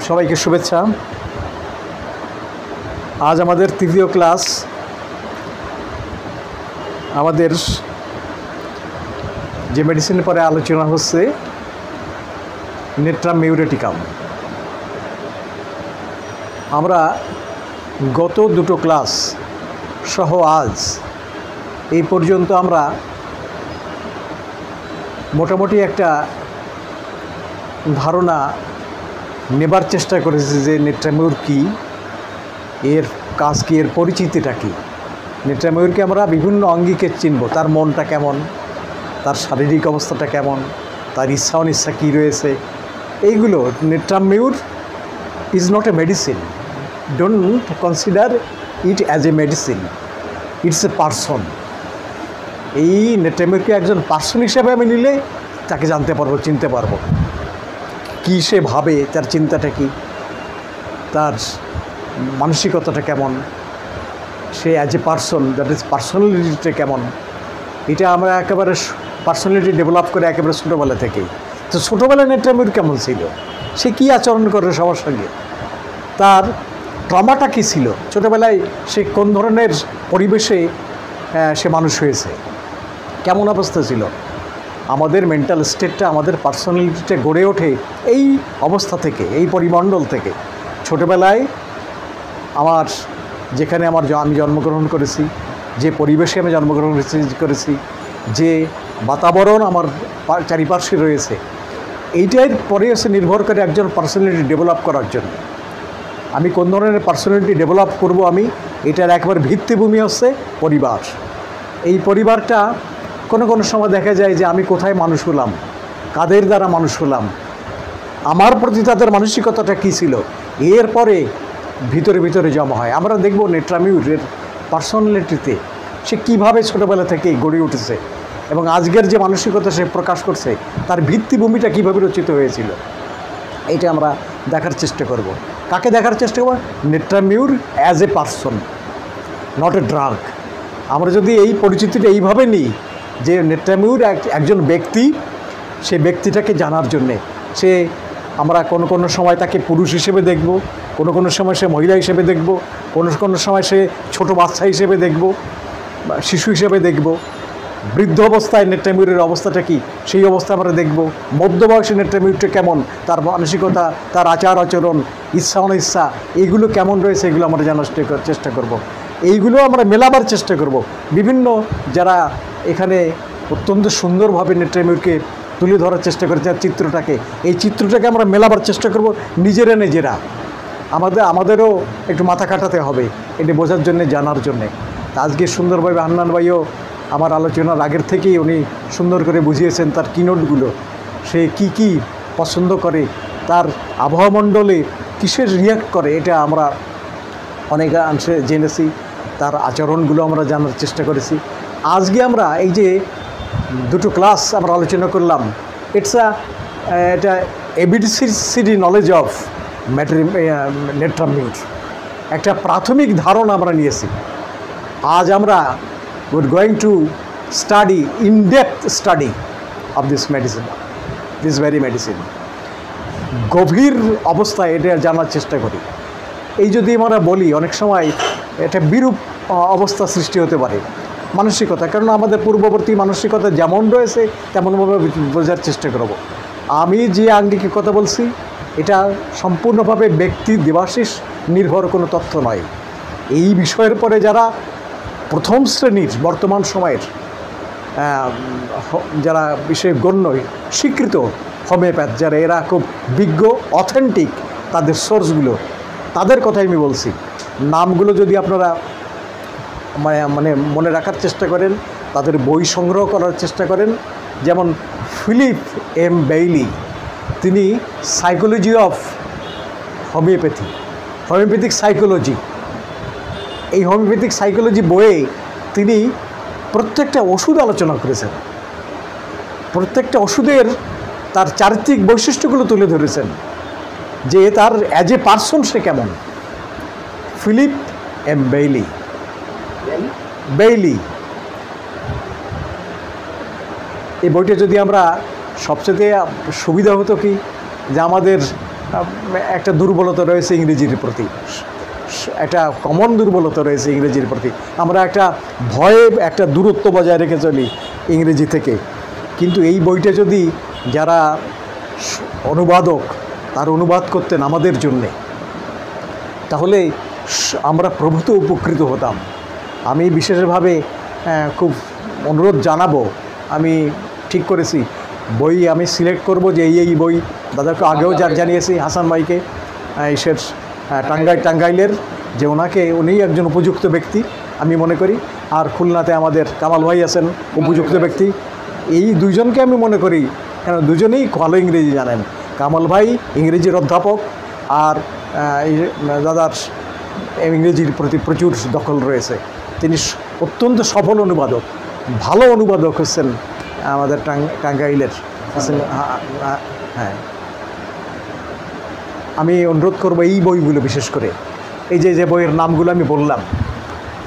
সবাইকে শুভেচ্ছা। আজ আমাদের তৃতীয় ক্লাস। আমাদের যে মেডিসিনের পরে আলোচনা হচ্ছে নেট্রাম মিউরেটিকাম। আমরা গত দুটো ক্লাস সহ আজ এই পর্যন্ত আমরা মোটামুটি একটা ধারণা নেবার চেষ্টা করেছি যে নেট্রামিউর কী, এর কাজ কী, এর পরিচিতিটা কী। নেট্রামিউরকে আমরা বিভিন্ন অঙ্গিকে চিনব, তার মনটা কেমন, তার শারীরিক অবস্থাটা কেমন, তার ইচ্ছা অনিচ্ছা কী রয়েছে, এইগুলো। Natrum mur is not a medicine, don't consider it as a medicine, it's a person. এই নেট্রামিউরকে একজন পার্সন হিসাবে আমি নিলে তাকে জানতে পারবো, চিনতে পারবো, কী সে ভাবে, তার চিন্তাটা কী, তার মানসিকতাটা কেমন, সে as a person, that is পার্সোনালিটিটা কেমন। এটা আমরা একেবারে পার্সোনালিটি ডেভেলপ করে একেবারে ছোটোবেলা থেকেই। তো ছোটোবেলায় নেট্রামিউর কেমন ছিল, সে কী আচরণ করে সবার সঙ্গে, তার ট্রমাটা কী ছিল, ছোটোবেলায় সে কোন ধরনের পরিবেশে সে মানুষ হয়েছে, কেমন অবস্থা ছিল। আমাদের মেন্টাল স্টেটটা, আমাদের পার্সোনালিটিটা গড়ে ওঠে এই অবস্থা থেকে, এই পরিমণ্ডল থেকে। ছোটোবেলায় যেখানে আমি জন্মগ্রহণ করেছি, যে পরিবেশে আমি জন্মগ্রহণ করেছি, যে বাতাবরণ আমার চারিপার্শ্বে রয়েছে, এইটার পরে এসে নির্ভর করে একজন পার্সোনালিটি ডেভেলপ করার জন্য। আমি কোন ধরনের পার্সোনালিটি ডেভেলপ করব, এটার একবার ভিত্তিভূমি হচ্ছে পরিবার। এই পরিবারটা কোনো সময় দেখা যায় যে আমি কোথায় মানুষ হলাম, কাদের দ্বারা মানুষ হলাম, আমার প্রতি তাদের মানসিকতাটা কী ছিল, এরপরে ভিতরে ভিতরে জমা হয়। আমরা দেখব নেট্রামিউরের পার্সোনালিটিতে সে কীভাবে ছোটোবেলা থেকেই গড়ে উঠেছে এবং আজকের যে মানসিকতা সে প্রকাশ করছে তার ভিত্তিভূমিটা কীভাবে রচিত হয়েছিল, এটা আমরা দেখার চেষ্টা করব। কাকে দেখার চেষ্টা করব? Natrum mur as a person, not a drug. আমরা যদি এই পরিচিতিটা এইভাবে নিই যে নেট্রামিউর একজন ব্যক্তি, সে ব্যক্তিটাকে জানার জন্যে আমরা কোনো সময় তাকে পুরুষ হিসেবে দেখব, কোনো সময় সে মহিলা হিসেবে দেখব, কোনো সময় সে ছোট বাচ্চা হিসেবে দেখব, শিশু হিসেবে দেখব। বৃদ্ধ অবস্থায় নেট্রামিউরের অবস্থাটা কী, সেই অবস্থা আমরা দেখব। মধ্যবয়সী নেট্রামিউরটা কেমন, তার মানসিকতা, তার আচার আচরণ, ইচ্ছা অনিচ্ছা, এইগুলো কেমন রয়েছে, এগুলো আমরা জানার চেষ্টা করব। এইগুলো আমরা মেলাবার চেষ্টা করব। বিভিন্ন যারা এখানে অত্যন্ত সুন্দরভাবে নেট্রামিউরকে তুলে ধরার চেষ্টা করেছে চিত্রটাকে, এই চিত্রটাকে আমরা মেলাবার চেষ্টা করব নিজেরা। আমাদেরও একটু মাথা কাটাতে হবে এটা বোঝার জন্যে, জানার জন্যে। আজকে সুন্দরভাবে হান্নান ভাইও আমার আলোচনার আগের থেকেই উনি সুন্দর করে বুঝিয়েছেন তার কিনোটগুলো, সে কি পছন্দ করে, তার আবহাওয়ামণ্ডলে কিসের রিয়াক্ট করে, এটা আমরা অনেকাংশে জেনেছি। তার আচরণগুলো আমরা জানার চেষ্টা করেছি। আজকে আমরা এই যে দুটো ক্লাস আমরা আলোচনা করলাম, এটা এবিসিডি নলেজ অফ নেট্রামিউর, একটা প্রাথমিক ধারণা আমরা নিয়েছি। আজ আমরা we're going to study in-depth study of this medicine, this very medicine. গভীর অবস্থায় এটা জানার চেষ্টা করি। এই যদি আমরা বলি, অনেক সময় এটা বিরূপ অবস্থা সৃষ্টি হতে পারে মানসিকতা, কারণ আমাদের পূর্ববর্তী মানসিকতা যেমন রয়েছে তেমনভাবে বোঝার চেষ্টা করব। আমি যে আঙ্গিকে কথা বলছি এটা সম্পূর্ণভাবে ব্যক্তি দেবাশিস নির্ভর কোনো তথ্য নয়। এই বিষয়ের পরে যারা প্রথম শ্রেণীর বর্তমান সময়ের যারা বিষয়ে গণ্য স্বীকৃত হোমিওপ্যাথ, যারা এরা খুব বিজ্ঞ, অথেন্টিক তাদের সোর্সগুলো, তাদের কথাই আমি বলছি। নামগুলো যদি আপনারা মনে রাখার চেষ্টা করেন, তাদের বই সংগ্রহ করার চেষ্টা করেন। যেমন ফিলিপ এম বেইলি, তিনি সাইকোলজি অফ হোমিওপ্যাথিক সাইকোলজি, এই হোমিওপ্যাথিক সাইকোলজি বইয়ে তিনি প্রত্যেকটা ওষুধ আলোচনা করেছেন, প্রত্যেকটা ওষুধের তার চারিত্রিক বৈশিষ্ট্যগুলো তুলে ধরেছেন, যে তার অ্যাজ এ পার্সন সে কেমন। ফিলিপ এম বেইলি এই বইটা যদি আমরা, সবচেয়ে সুবিধা হতো কি যে আমাদের একটা দুর্বলতা রয়েছে ইংরেজির প্রতি, একটা কমন দুর্বলতা রয়েছে ইংরেজির প্রতি। আমরা একটা ভয়ে একটা দূরত্ব বজায় রেখে চলি ইংরেজি থেকে। কিন্তু এই বইটা যদি যারা অনুবাদক তার অনুবাদ করতেন আমাদের জন্যে, তাহলে আমরা প্রভূত উপকৃত হতাম। আমি বিশেষভাবে খুব অনুরোধ জানাবো, আমি ঠিক করেছি বই আমি সিলেক্ট করব যে এই বই দাদাকে আগেও জানিয়েছি হাসান ভাইকে, এসের টাঙ্গাইলের, যে উনি একজন উপযুক্ত ব্যক্তি আমি মনে করি। আর খুলনাতে আমাদের কামাল ভাই আছেন উপযুক্ত ব্যক্তি। এই দুইজনকে আমি মনে করি, কেন দুজনেই ভালো ইংরেজি জানেন। কামাল ভাই ইংরেজির অধ্যাপক, আর দাদার ইংরেজির প্রতি প্রচুর দখল রয়েছে। তিনি অত্যন্ত সফল অনুবাদক, ভালো অনুবাদক হচ্ছেন আমাদের টাঙ্গাইলের। হ্যাঁ, আমি অনুরোধ করব এই বইগুলো বিশেষ করে, এই যে বইয়ের নামগুলো আমি বললাম,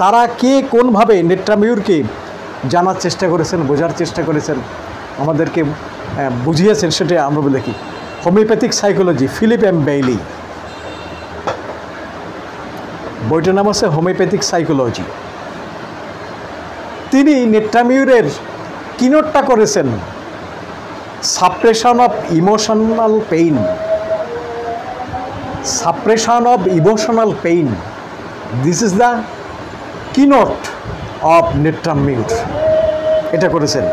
তারা কে কোনভাবে নেট্রামিউরকে জানার চেষ্টা করেছেন, বোঝার চেষ্টা করেছেন, আমাদেরকে বুঝিয়েছেন, সেটা আমরা দেখি। Homeopathic psychology, Philip M Bailey, বইটার নাম আছে হোমিওপ্যাথিক সাইকোলজি। তিনি নেট্রামিউরের কিনোটটা করেছেন suppression of emotional pain, suppression of emotional pain, this is the keynote of natrum mur. এটা করেছেন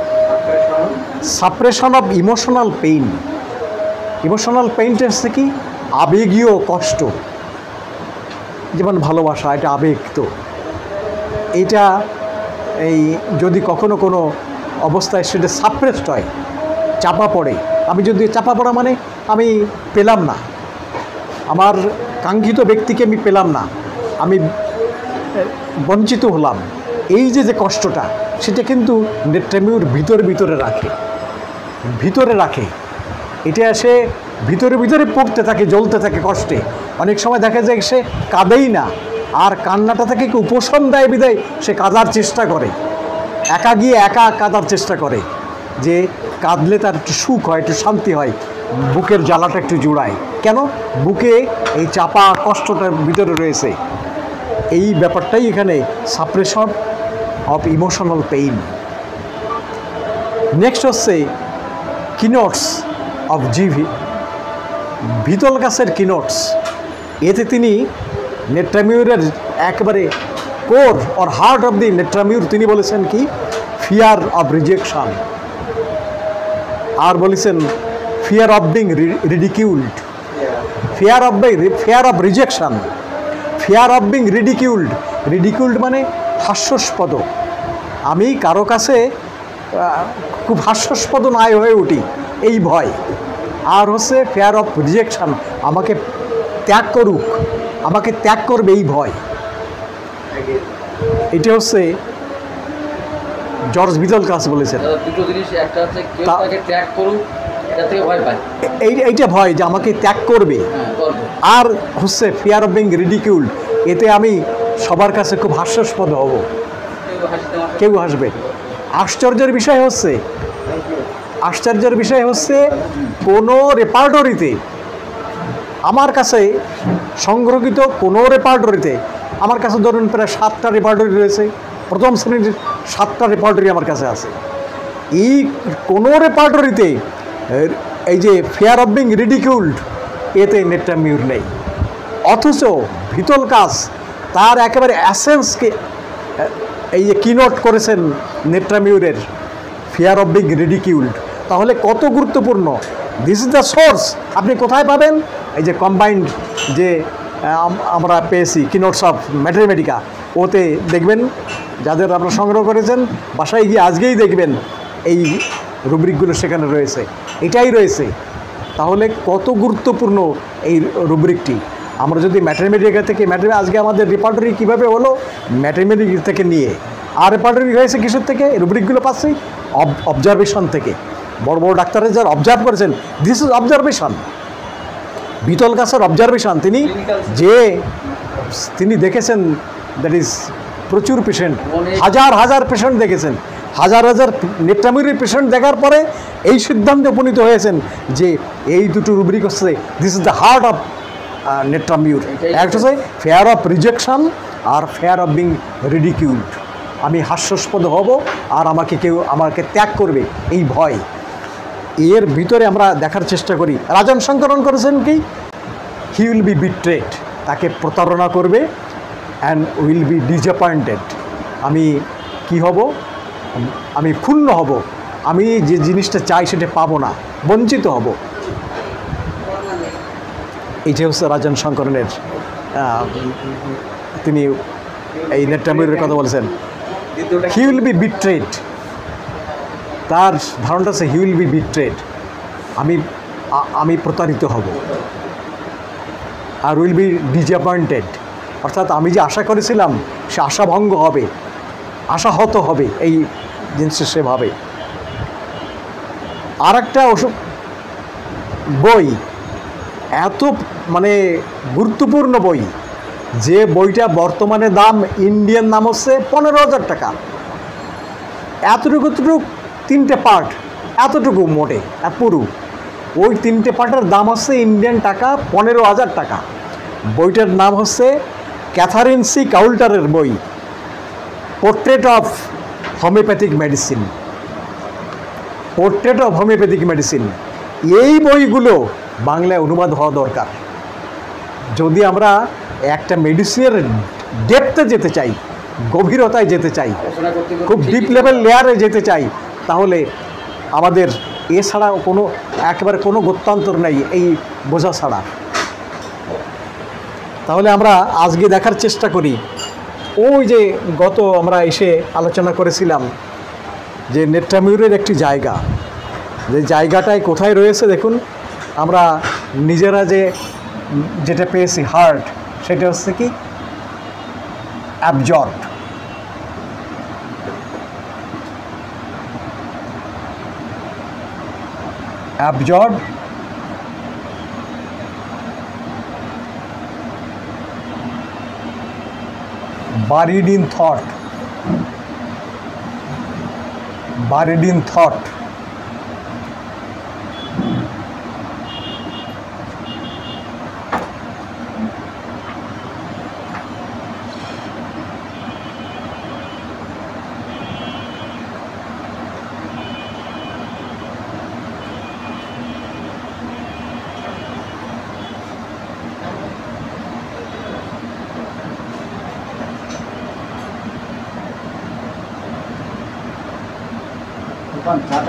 suppression of emotional pain. Emotional পেইনটা হচ্ছে কি? আবেগীয় কষ্ট, যেমন ভালোবাসা, এটা আবেগ। তো এটা এই যদি কখনো কোনো অবস্থায় সেটা সাপ্রেসড হয়, চাপা পড়ে, আমি যদি চাপা পড়া মানে আমি পেলাম না, আমার কাঙ্ক্ষিত ব্যক্তিকে আমি পেলাম না, আমি বঞ্চিত হলাম, এই যে কষ্টটা, সেটা কিন্তু নেট্রামিউর ভিতরে রাখে। এটা সে ভিতরে পড়তে থাকে, জ্বলতে থাকে কষ্টে। অনেক সময় দেখা যায় সে কাঁদেই না, আর কান্নাটা থেকে উপশম দেয় বিদায় সে কাঁদার চেষ্টা করে, একা গিয়ে একা কাঁদার চেষ্টা করে, যে কাঁদলে তার একটু সুখ হয়, একটু শান্তি হয়, বুকের জ্বালাটা একটু জুড়ায়। কেন? বুকে এই চাপা কষ্টটার ভিতরে রয়েছে। এই ব্যাপারটাই এখানে suppression of emotional pain. Next হচ্ছে কিনোটস অফ জিভি, ভিতলগাছের কিনোটস। এতে তিনি নেট্রামিউরের একেবারে core or heart of the natrum mur তিনি বলেছেন কি? ফিয়ার অফ রিজেকশন, আর বলেছেন fear of being ridiculed, fear of rejection, fear of being ridiculed মানে হাস্যাস্পদ। আমি কারো কাছে খুব হাস্যাস্পদ না হয়ে উঠি, এই ভয়। আর হচ্ছে ফিয়ার অফ রিজেকশন, আমাকে ত্যাগ করুক, আমাকে ত্যাগ করবে এই ভয়। এটা হচ্ছে জর্জ ভিতলগাছ বলেছেন। এইটা ভয় যে আমাকে ত্যাগ করবে। আর হচ্ছে ফিয়ার অফ বিং রিডিকিউল্ড, এতে আমি সবার কাছে খুব হাস্যাস্পদ হব, কেউ হাসবে। আশ্চর্যের বিষয় হচ্ছে কোনো রেপার্টরিতে, আমার কাছে সংগ্রহীত কোনো রেপার্টরিতে, আমার কাছে ধরুন প্রায় 7টা রেপার্টরি রয়েছে, প্রথম শ্রেণীর 7টা রেপার্টরি আমার কাছে আছে। এই কোনো রেপার্টরিতে এই যে ফিয়ার অফ বিং রিডিকিউল্ড, এতে নেট্রামিউর নেই। অথচ ভিতলগাছ তার একেবারে অ্যাসেন্সকে এই যে কিনোট করেছেন নেট্রামিউরের, ফিয়ার অফ বিং রিডিকিউল্ড। তাহলে কত গুরুত্বপূর্ণ! This is the source. আপনি কোথায় পাবেন? এই যে কম্বাইন্ড যে আমরা পেয়েছি কিনোটস অফ ম্যাথমেটিকা, ওতে দেখবেন, যাদের আপনারা সংগ্রহ করেছেন বাসায় গিয়ে আজকেই দেখবেন এই রুব্রিকগুলো সেখানে রয়েছে, এটাই রয়েছে। তাহলে কত গুরুত্বপূর্ণ এই রুব্রিকটি। আমরা যদি ম্যাথমেটিকা থেকে, আজকে আমাদের রেপার্টরি কীভাবে হলো? ম্যাথমেটিক্স থেকে নিয়ে। আর রেপার্টরি হয়েছে কিসের থেকে? রুব্রিকগুলো পাচ্ছি অবজারভেশন থেকে। বড় বড় ডাক্তাররা যারা অবজার্ভ করেছেন, দিস ইজ অবজারভেশন, ভিতলগাছের অবজারভেশন। তিনি দেখেছেন, দ্যাট ইজ প্রচুর পেশেন্ট, হাজার পেশেন্ট দেখেছেন, হাজার হাজার নেট্রামিউরের পেশেন্ট দেখার পরে এই সিদ্ধান্তে উপনীত হয়েছেন যে এই দুটো রুব্রিক হচ্ছে this is the heart of natrum mur. একটা হচ্ছে ফেয়ার অফ রিজেকশন আর ফেয়ার অফ বিং রিডিকিউলড, আমি হাস্যাস্পদ হব আর আমাকে ত্যাগ করবে এই ভয়। এর ভিতরে আমরা দেখার চেষ্টা করি রাজন সংকরণ করেছেন কি, হি উইল বি বিট্রেড, তাকে প্রতারণা করবে, অ্যান্ড উইল বি ডিসঅ্যাপয়েন্টেড, আমি কি হব, আমি ক্ষুণ্ণ হব, আমি যে জিনিসটা চাই সেটা পাবো না, বঞ্চিত হব। এইটা হচ্ছে রাজন সংকরণের, তিনি এই নেট্রামিউরের কথা বলেছেন। হি উইল বি বিট্রেড, তার ধারণাটা হচ্ছে হি উইল বি বিট্রেড, আমি প্রতারিত হব। আর উইল বি ডিসঅ্যাপয়েন্টেড, অর্থাৎ আমি যে আশা করেছিলাম সে আশাভঙ্গ হবে, আশাহত হবে, এই জিনিসটা সেভাবে। আর একটা বই, এত মানে গুরুত্বপূর্ণ বই, যে বইটা বর্তমানে দাম ইন্ডিয়ান দাম হচ্ছে 15,000 টাকা, এতটুকু 3টে পার্ট, এতটুকু মোটে পুরো, ওই 3টে পার্টের দাম হচ্ছে ইন্ডিয়ান টাকা 15,000 টাকা। বইটার নাম হচ্ছে ক্যাথারিন সি কাউল্টারের বই, portrait of homeopathic medicine, portrait of homeopathic medicine. এই বইগুলো বাংলায় অনুবাদ হওয়া দরকার। যদি আমরা একটা মেডিসিনের ডেপথে যেতে চাই, গভীরতায় যেতে চাই, খুব ডিপ লেভেল লেয়ারে যেতে চাই, তাহলে আমাদের এছাড়া একেবারে কোনো গত্যান্তর নেই এই বোঝা ছাড়া। তাহলে আমরা আজকে দেখার চেষ্টা করি, ওই যে আমরা এসে আলোচনা করেছিলাম যে নেট্রামিউরের একটি জায়গা, যে জায়গাটায় কোথায় রয়েছে দেখুন, আমরা নিজেরা যেটা পেয়েছি হার্ট, সেটা হচ্ছে কি অ্যাবজর্ব, buried in thought,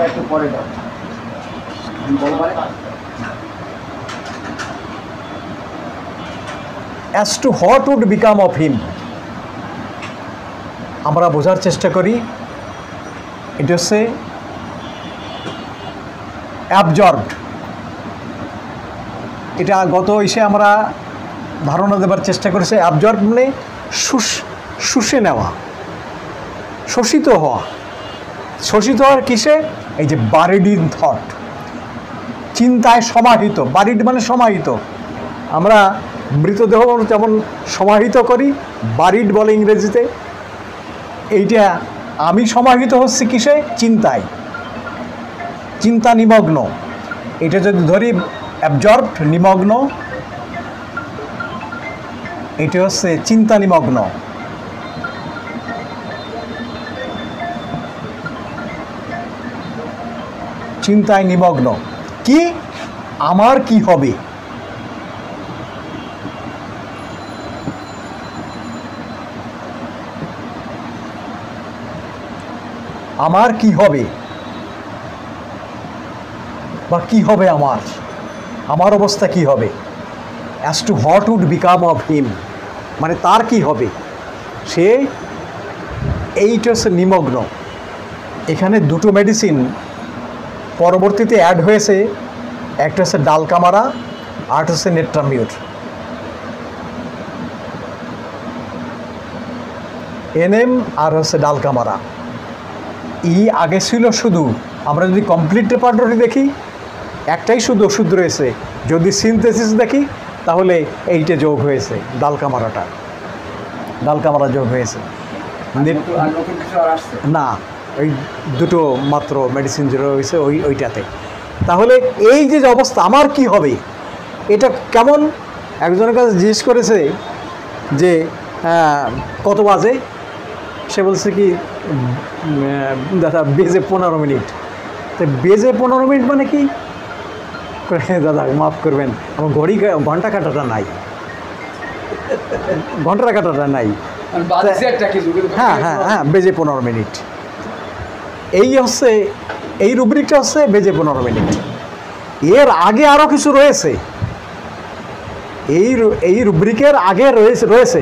একটু পরে দাও। as to what would become of him, আমরা বোঝার চেষ্টা করি। এটা হচ্ছে অ্যাবজর্বড, এটা এসে আমরা ধারণা দেবার চেষ্টা করেছি। অ্যাবজর্ব মানে শুষে নেওয়া, শোষিত হওয়া। শোষিত হওয়ার কিসে? এই যে বারিড ইন থট, চিন্তায় সমাহিত। বারিড মানে সমাহিত, আমরা মৃতদেহ যেমন সমাহিত করি, বারিড বলে ইংরেজিতে। এইটা আমি সমাহিত হচ্ছি কিসে? চিন্তায়, চিন্তা নিমগ্ন। এটা যদি ধরি অ্যাবজর্বড, নিমগ্ন, এটা হচ্ছে চিন্তা নিমগ্ন। চিন্তায় নিমগ্ন, কি আমার কি হবে, আমার কি হবে বা কি হবে আমার অবস্থা কি হবে। As to what would become of him, মানে তার কি হবে, সে এইটা হচ্ছে নিমগ্ন। এখানে দুটো মেডিসিন পরবর্তীতে অ্যাড হয়েছে, একটা হচ্ছে ডালকামারা আর একটা হচ্ছে নেট্রামিউর। এনএম আর হচ্ছে ডালকামারা। আগে ছিল শুধু, আমরা যদি কমপ্লিট রেপার্টরি দেখি একটাই শুধু ওষুধ রয়েছে, যদি সিনথেসিস দেখি তাহলে এইটা যোগ হয়েছে, ডালকামারা যোগ হয়েছে। না, ওই দুটো মাত্র মেডিসিন যেটা রয়েছে ওইটাতে। তাহলে এই যে অবস্থা আমার কি হবে, এটা কেমন? একজনের কাছে জিজ্ঞেস করেছে যে কত বাজে, সে বলছে কি দাদা বেজে 15 মিনিট। তো বেজে 15 মিনিট মানে কি? দাদা মাফ করবেন, আমার ঘন্টা কাটাটা নাই, ঘন্টা কাটাটা নাই। হ্যাঁ হ্যাঁ হ্যাঁ, বেজে 15 মিনিট। এই হচ্ছে এই রুব্রিকটা হচ্ছে বেজে 15 মিনিট। এর আগে আরও কিছু রয়েছে, এই রুব্রিকের আগে রয়েছে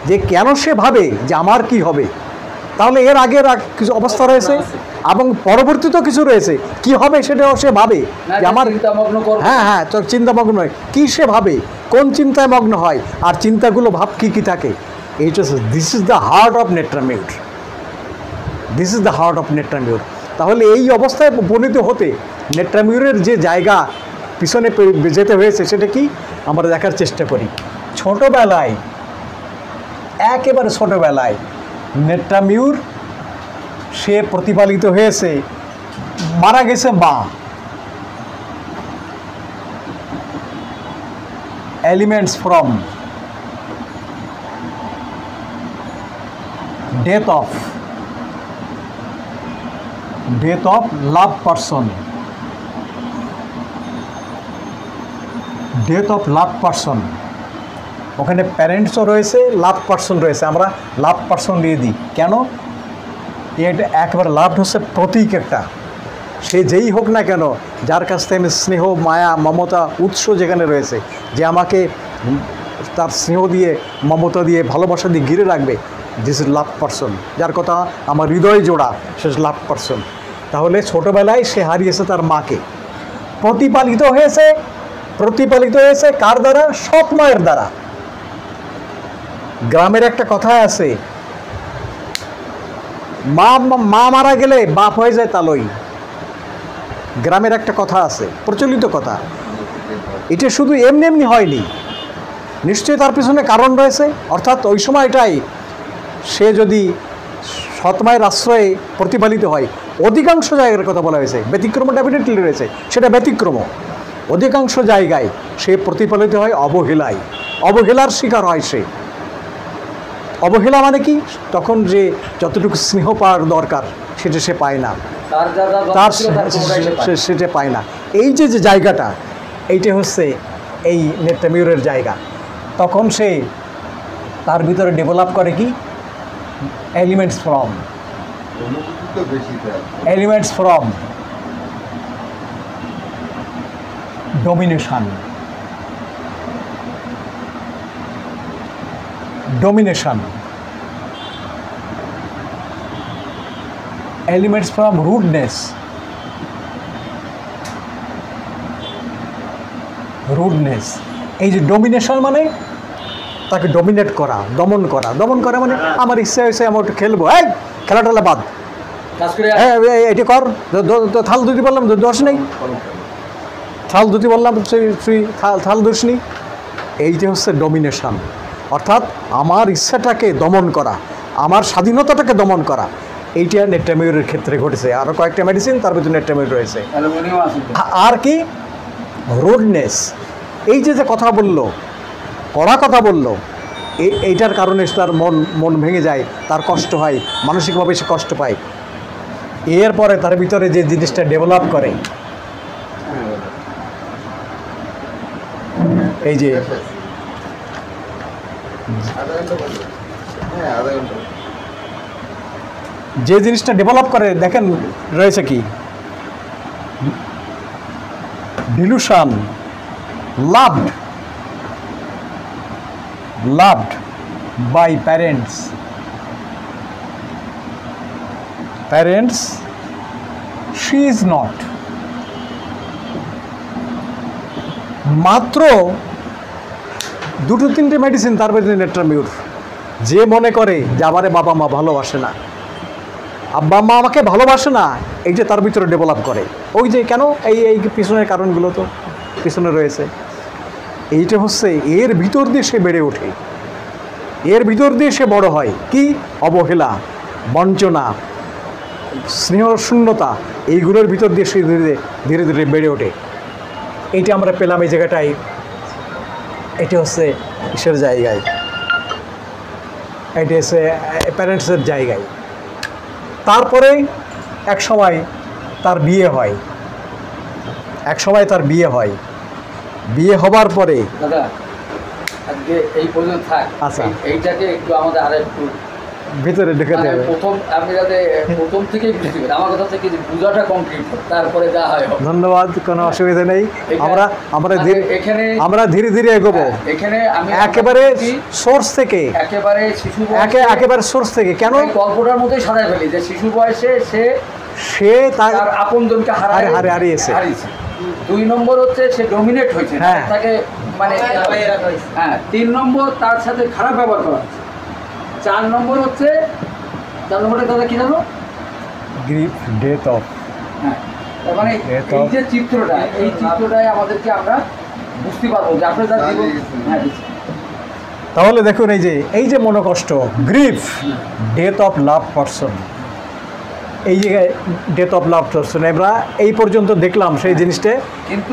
যে কেন সে ভাবে যে আমার কি হবে। তাহলে এর আগের কিছু অবস্থা রয়েছে এবং পরবর্তীতেও কিছু রয়েছে কি হবে সেটাও সে ভাবে যে আমার। হ্যাঁ হ্যাঁ, তো চিন্তামগ্ন হয় কি, সে ভাবে কোন চিন্তায় মগ্ন হয়, আর চিন্তাগুলো ভাব কি কি থাকে। এইটা this is the heart of natrum mur, this is the heart of natrum mur. তাহলে এই অবস্থায় উপনীত হতে নেট্রামিউরের যে জায়গা পিছনে যেতে হয়েছে সেটা কি আমরা দেখার চেষ্টা করি। ছোটোবেলায়, একেবারে ছোটোবেলায় নেট্রামিউর সে প্রতিপালিত হয়েছে, মারা গেছে মা, elements from death of love person, death of love person. ওখানে প্যারেন্টসও রয়েছে, লাভ পারসন রয়েছে, আমরা লাভ পারসন দিয়ে দিই কেন? এটা একবার লাভ হচ্ছে প্রতীক একটা, সে যেই হোক না কেন, যার কাছ থেকে আমি স্নেহ মায়া মমতা উৎস যেখানে রয়েছে, যে আমাকে তার স্নেহ দিয়ে মমতা দিয়ে ভালোবাসা দিয়ে ঘিরে রাখবে, দিস ইজ লাভ পারসন, যার কথা আমার হৃদয় জোড়া, সে লাভ পারসন। তাহলে ছোটোবেলায় সে হারিয়েছে তার মাকে, প্রতিপালিত হয়েছে কার দ্বারা? সৎ মায়ের দ্বারা। গ্রামের একটা কথা আছে, মা মারা গেলে বাপ হয়ে যায় তালই। গ্রামের একটা কথা আছে, প্রচলিত কথা। এটা শুধু এমনি হয়নি, নিশ্চয়ই তার পিছনে কারণ রয়েছে। অর্থাৎ ওই সময়টাই সে যদি সৎ মায়ের আশ্রয়ে প্রতিপালিত হয়, অধিকাংশ জায়গার কথা বলা হয়েছে, ব্যতিক্রম ডেফিনেটলি রয়েছে, সেটা ব্যতিক্রম। অধিকাংশ জায়গায় সে প্রতিপালিত হয় অবহেলার শিকার হয় সে। অবহেলা মানে কি? তখন যে যতটুকু স্নেহ পাওয়ার দরকার সেটা সে পায় না, সেটা পায় না। এই যে জায়গাটা, এইটা হচ্ছে এই নেট্রামিউরের জায়গা। তখন সে তার ভিতরে ডেভেলপ করে কি? Elements from domination, elements from rudeness, এই যে ডোমিনেশন মানে তাকে ডোমিনেট করা, দমন করা মানে আমার ইচ্ছা হয়েছে আমি একটু খেলবো, এই খেলাটালা বাদ, এটি কর, থাল ধুতি বললাম দোষ নেই, থাল ধুতি বললাম তুই থাল দোষ নেই। এইটা হচ্ছে ডোমিনেশন, অর্থাৎ আমার ইচ্ছাটাকে দমন করা, আমার স্বাধীনতাটাকে দমন করা। এইটা নেট্রামিউরের ক্ষেত্রে ঘটেছে। আরও কয়েকটা মেডিসিন তার ভিতরে নেট্রামিউর রয়েছে। আর কি? রুডনেস, এই যে কথা বললো, কড়া কথা বললো, এইটার কারণে তার মন ভেঙে যায়, তার কষ্ট হয়, মানসিকভাবে সে কষ্ট পায়। এরপরে তার ভিতরে যে জিনিসটা ডেভেলপ করে, এই যে জিনিসটা ডেভেলপ করে, দেখেন রয়েছে কি? Dilution, loved by parents, she is not। মাত্র দুটো তিনটে মেডিসিন তার ভিতরে নেট্রামিউর। যে মনে করে যে আমারে বাবা মা ভালোবাসে না, আব্বা মা আমাকে ভালোবাসে না, এই যে তার ভিতরে ডেভেলপ করে। ওই যে কেন, এই পিছনের কারণগুলো তো পিছনে রয়েছে। এইটা হচ্ছে এর ভিতর দিয়ে সে বেড়ে ওঠে, এর ভিতর দিয়ে সে বড় হয়। কি? অবহেলা, বঞ্চনা, স্নেহশূন্যতা, এইগুলোর ভিতর দিয়ে সে ধীরে ধীরে ধীরে বেড়ে ওঠে। এইটা আমরা পেলাম এই জায়গাটায়। এটা হচ্ছে কিসের জায়গায়, এটা হচ্ছে প্যারেন্টসের জায়গায়। তারপরে এক সময় তার বিয়ে হয়, বিয়ে হবার পরে দাদা আজকে এই পর্যন্ত থাক। আচ্ছা। এইটাকে একটু আমাদের আরেকটু ভিতরে ঢুকাতে হবে। প্রথম আপনি যাতে প্রথম থেকেই বুঝতে পারেন, আমার কথা থেকে যে বোঝাটা কমপ্লিট তারপরে যা হয় হবে। ধন্যবাদ, কোনো অসুবিধা নেই। আমরা ধীরে ধীরে এগোবো। এখানে আমি একেবারে সোর্স থেকে, একেবারে সোর্স থেকে। কেন গল্পটার মধ্যেই সাজায় ফেলি যে শিশু বয়সে সে তার আপনজনকে হারিয়েছে। 2 নম্বর হচ্ছে সে ডমিনেট হয়েছে, তাকে মানে 3 নম্বর তার সাথে খারাপ ব্যবহার করা হচ্ছে। 4 নম্বর হচ্ছে 4 নম্বরটা দাদা কি জানো, গ্রিফ, ডেথ অফ। মানে এই যে চিত্রটা, এই চিত্রটাই আমাদেরকে আমরা বুঝতে পারবো যে আপনার তার জীবন। তাহলে দেখুন এই যে মনোকষ্ট, grief, death of love person, এই জায়গায় ডেথ অফ লাভ পারসন আমরা এই পর্যন্ত দেখলাম সেই জিনিসটা। কিন্তু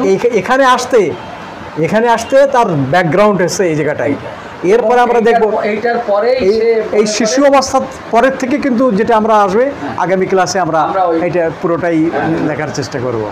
এখানে আসতে তার ব্যাকগ্রাউন্ড হচ্ছে এই জায়গাটাই। এরপরে আমরা দেখবো এইটার পরে এই শিশু অবস্থার পরের থেকে কিন্তু যেটা আমরা আসবে আগামী ক্লাসে আমরা এটা পুরোটাই দেখার চেষ্টা করব।